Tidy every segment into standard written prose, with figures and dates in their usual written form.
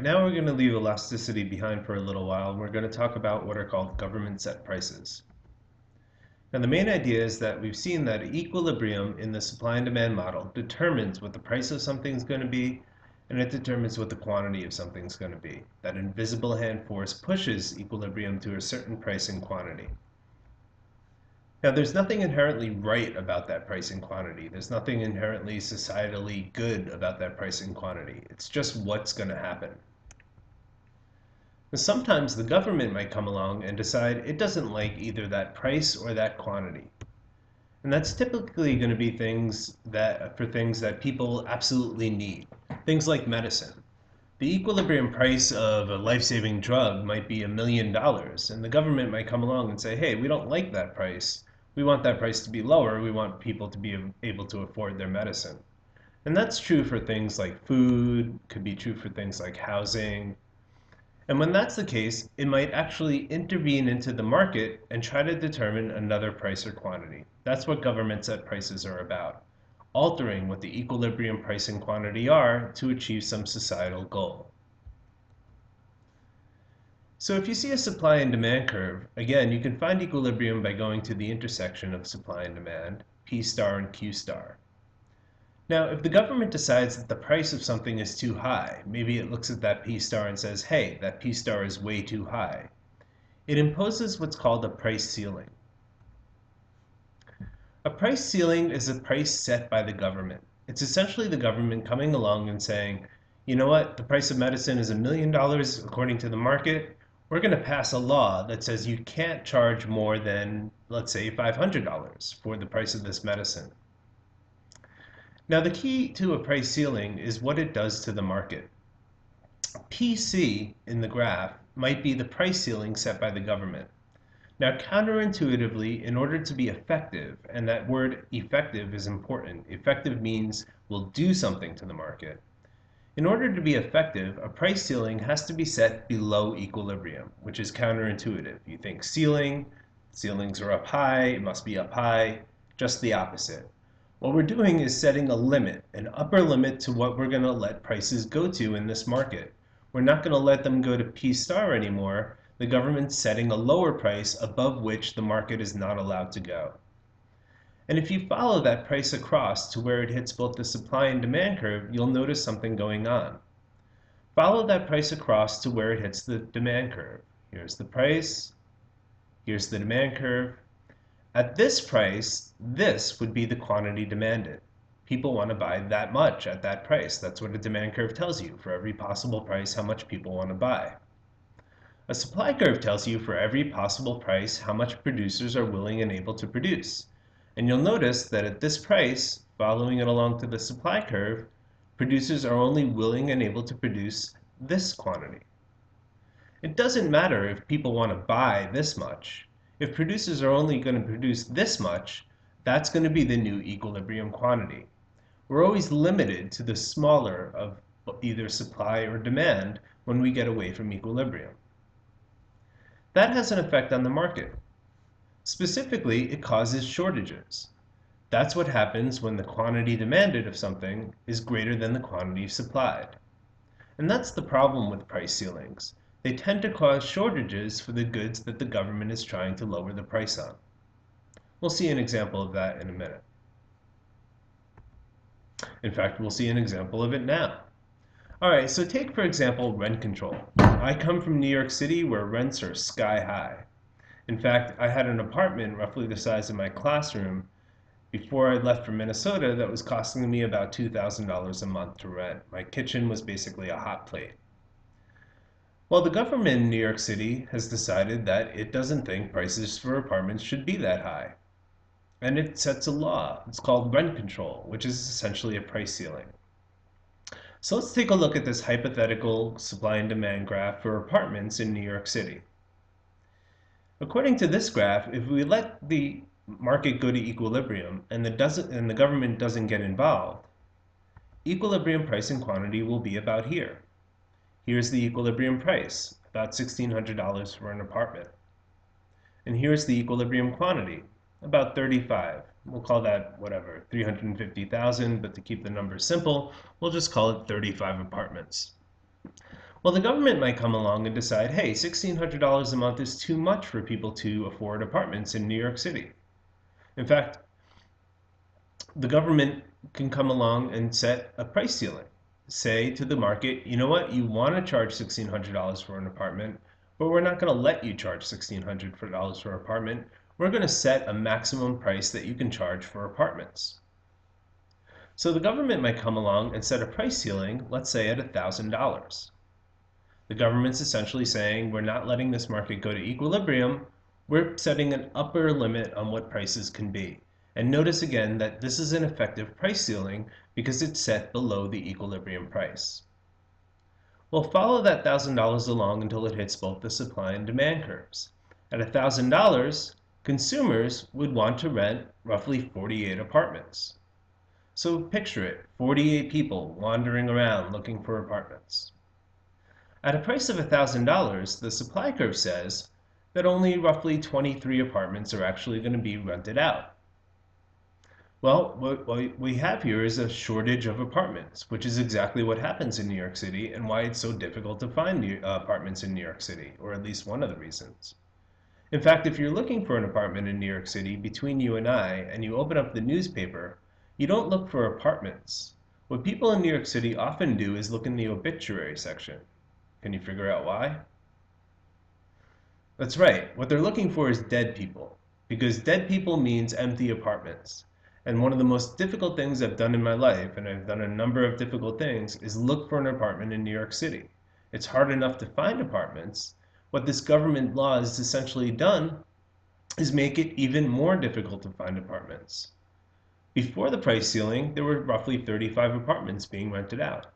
now we're going to leave elasticity behind for a little while, and we're going to talk about what are called government set prices. Now, the main idea is that we've seen that equilibrium in the supply and demand model determines what the price of something is going to be, and it determines what the quantity of something is going to be. That invisible hand force pushes equilibrium to a certain price and quantity. Now, there's nothing inherently right about that price and quantity. There's nothing inherently societally good about that price and quantity. It's just what's going to happen. Now, sometimes the government might come along and decide it doesn't like either that price or that quantity. And that's typically going to be things that people absolutely need. Things like medicine. The equilibrium price of a life-saving drug might be $1 million, and the government might come along and say, hey, we don't like that price. We want that price to be lower. We want people to be able to afford their medicine. And that's true for things like food, could be true for things like housing. And when that's the case, it might actually intervene into the market and try to determine another price or quantity. That's what government set prices are about, altering what the equilibrium price and quantity are to achieve some societal goal. So if you see a supply and demand curve, again, you can find equilibrium by going to the intersection of supply and demand, P star and Q star. Now, if the government decides that the price of something is too high, maybe it looks at that P star and says, hey, that P star is way too high, it imposes what's called a price ceiling. A price ceiling is a price set by the government. It's essentially the government coming along and saying, you know what, the price of medicine is $1 million according to the market. We're going to pass a law that says you can't charge more than, let's say, $500 for the price of this medicine. Now, the key to a price ceiling is what it does to the market. PC in the graph might be the price ceiling set by the government. Now, counterintuitively, in order to be effective, and that word effective is important, effective means we'll do something to the market. In order to be effective, a price ceiling has to be set below equilibrium, which is counterintuitive. You think ceiling, ceilings are up high, it must be up high, just the opposite. What we're doing is setting a limit, an upper limit to what we're going to let prices go to in this market. We're not going to let them go to P star anymore. The government's setting a lower price above which the market is not allowed to go. And if you follow that price across to where it hits both the supply and demand curve, you'll notice something going on. Follow that price across to where it hits the demand curve. Here's the price, here's the demand curve. At this price, this would be the quantity demanded. People want to buy that much at that price. That's what a demand curve tells you. For every possible price, how much people want to buy. A supply curve tells you for every possible price how much producers are willing and able to produce. And you'll notice that at this price, following it along to the supply curve, producers are only willing and able to produce this quantity. It doesn't matter if people want to buy this much. If producers are only going to produce this much, that's going to be the new equilibrium quantity. We're always limited to the smaller of either supply or demand when we get away from equilibrium. That has an effect on the market. Specifically, it causes shortages. That's what happens when the quantity demanded of something is greater than the quantity supplied. And that's the problem with price ceilings. They tend to cause shortages for the goods that the government is trying to lower the price on. We'll see an example of that in a minute. In fact, we'll see an example of it now. All right, so take, for example, rent control. I come from New York City where rents are sky high. In fact, I had an apartment roughly the size of my classroom before I left for Minnesota that was costing me about $2,000 a month to rent. My kitchen was basically a hot plate. Well, the government in New York City has decided that it doesn't think prices for apartments should be that high. And it sets a law. It's called rent control, which is essentially a price ceiling. So let's take a look at this hypothetical supply and demand graph for apartments in New York City. According to this graph, if we let the market go to equilibrium and the government doesn't get involved, equilibrium price and quantity will be about here. Here's the equilibrium price, about $1,600 for an apartment. And here's the equilibrium quantity, about 35. We'll call that, whatever, 350,000, but to keep the numbers simple, we'll just call it 35 apartments. Well, the government might come along and decide, hey, $1,600 a month is too much for people to afford apartments in New York City. In fact, the government can come along and set a price ceiling. Say to the market, you know what, you want to charge $1,600 for an apartment, but we're not going to let you charge $1,600 for an apartment. We're going to set a maximum price that you can charge for apartments. So the government might come along and set a price ceiling, let's say at $1,000. The government's essentially saying we're not letting this market go to equilibrium, we're setting an upper limit on what prices can be. And notice again that this is an effective price ceiling because it's set below the equilibrium price. We'll follow that $1,000 along until it hits both the supply and demand curves. At $1,000, consumers would want to rent roughly 48 apartments. So picture it, 48 people wandering around looking for apartments. At a price of $1,000, the supply curve says that only roughly 23 apartments are actually going to be rented out. Well, what we have here is a shortage of apartments, which is exactly what happens in New York City and why it's so difficult to find apartments in New York City, or at least one of the reasons. In fact, if you're looking for an apartment in New York City between you and you open up the newspaper, you don't look for apartments. What people in New York City often do is look in the obituary section. Can you figure out why? That's right. What they're looking for is dead people, because dead people means empty apartments. And one of the most difficult things I've done in my life, and I've done a number of difficult things, is look for an apartment in New York City. It's hard enough to find apartments. What this government law has essentially done is make it even more difficult to find apartments. Before the price ceiling, there were roughly 35 apartments being rented out.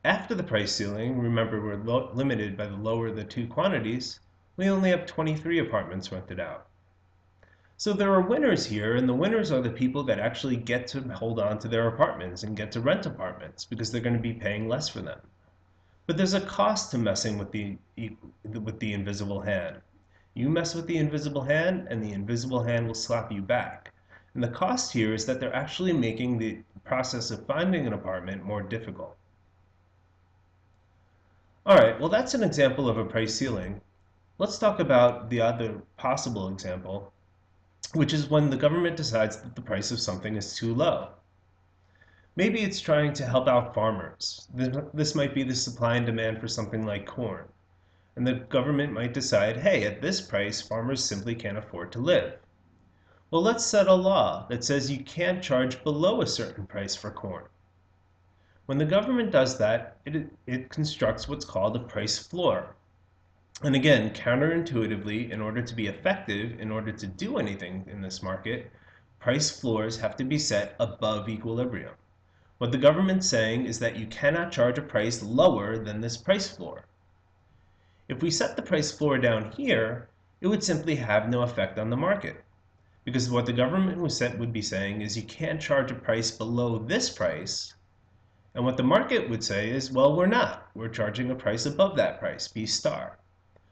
After the price ceiling, remember we're limited by the lower the two quantities, we only have 23 apartments rented out. So there are winners here, and the winners are the people that actually get to hold on to their apartments and get to rent apartments because they're going to be paying less for them. But there's a cost to messing with the invisible hand. You mess with the invisible hand, and the invisible hand will slap you back. And the cost here is that they're actually making the process of finding an apartment more difficult. All right, well, that's an example of a price ceiling. Let's talk about the other possible example, which is when the government decides that the price of something is too low. Maybe it's trying to help out farmers. This might be the supply and demand for something like corn. And the government might decide, hey, at this price, farmers simply can't afford to live. Well, let's set a law that says you can't charge below a certain price for corn. When the government does that, it constructs what's called a price floor. And again, counterintuitively, in order to be effective, in order to do anything in this market, price floors have to be set above equilibrium. What the government's saying is that you cannot charge a price lower than this price floor. If we set the price floor down here, it would simply have no effect on the market. Because what the government would be saying is you can't charge a price below this price. And what the market would say is, well, we're not. We're charging a price above that price, B star.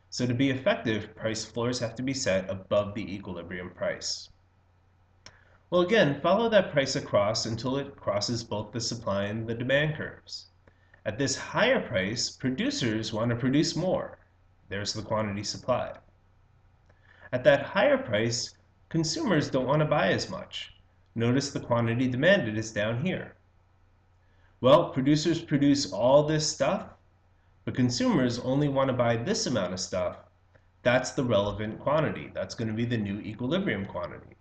So to be effective, price floors have to be set above the equilibrium price. Well, again, follow that price across until it crosses both the supply and the demand curves. At this higher price, producers want to produce more. There's the quantity supplied. At that higher price, consumers don't want to buy as much. Notice the quantity demanded is down here. Well, producers produce all this stuff, but consumers only want to buy this amount of stuff. That's the relevant quantity. That's going to be the new equilibrium quantity.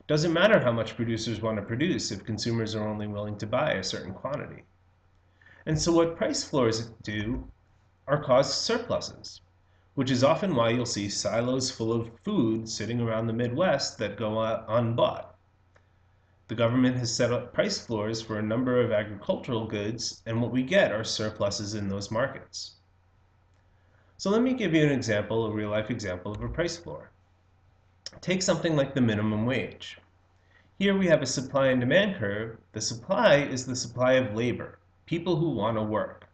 Doesn't matter how much producers want to produce if consumers are only willing to buy a certain quantity. And so what price floors do are cause surpluses, which is often why you'll see silos full of food sitting around the Midwest that go unbought. The government has set up price floors for a number of agricultural goods, and what we get are surpluses in those markets. So let me give you an example, a real-life example of a price floor. Take something like the minimum wage. Here we have a supply and demand curve. The supply is the supply of labor, people who want to work.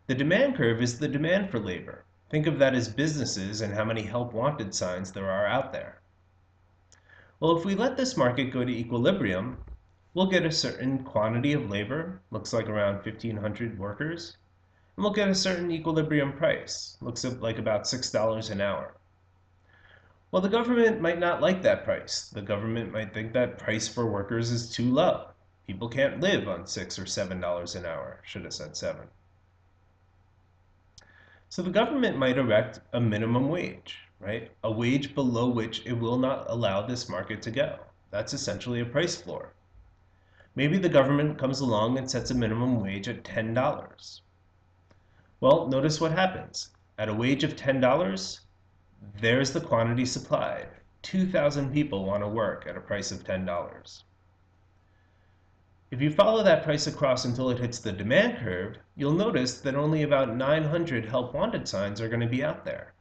The demand curve is the demand for labor. Think of that as businesses and how many help wanted signs there are out there. Well, if we let this market go to equilibrium, we'll get a certain quantity of labor, looks like around 1,500 workers, and we'll get a certain equilibrium price. Looks like about $6 an hour. Well, the government might not like that price. The government might think that price for workers is too low. People can't live on $6 or $7 an hour. Should have said 7. So the government might erect a minimum wage, right? A wage below which it will not allow this market to go. That's essentially a price floor. Maybe the government comes along and sets a minimum wage at $10. Well, notice what happens. At a wage of $10, there's the quantity supplied. 2,000 people want to work at a price of $10. If you follow that price across until it hits the demand curve, you'll notice that only about 900 help wanted signs are going to be out there.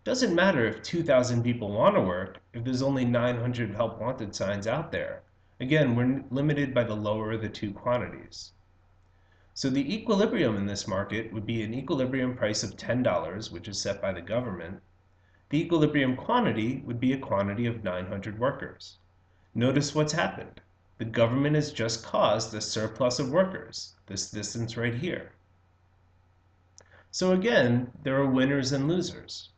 Doesn't matter if 2,000 people want to work if there's only 900 help wanted signs out there. Again, we're limited by the lower of the two quantities. So the equilibrium in this market would be an equilibrium price of $10, which is set by the government. The equilibrium quantity would be a quantity of 900 workers. Notice what's happened. The government has just caused a surplus of workers, this distance right here. So again, there are winners and losers.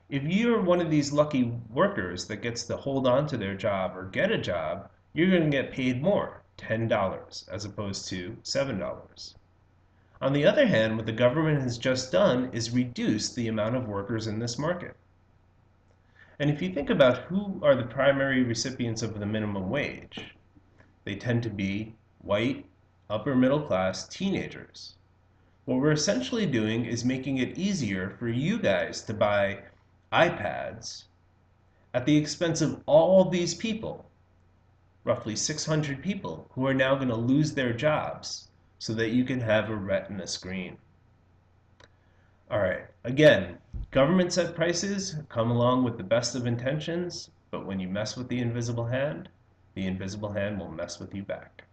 If you're one of these lucky workers that gets to hold on to their job or get a job, you're going to get paid more, $10, as opposed to $7. On the other hand, what the government has just done is reduce the amount of workers in this market. And if you think about who are the primary recipients of the minimum wage, they tend to be white, upper middle class teenagers. What we're essentially doing is making it easier for you guys to buy iPads at the expense of all these people, roughly 600 people, who are now going to lose their jobs so that you can have a retina screen. All right, again, government set prices come along with the best of intentions, but when you mess with the invisible hand will mess with you back.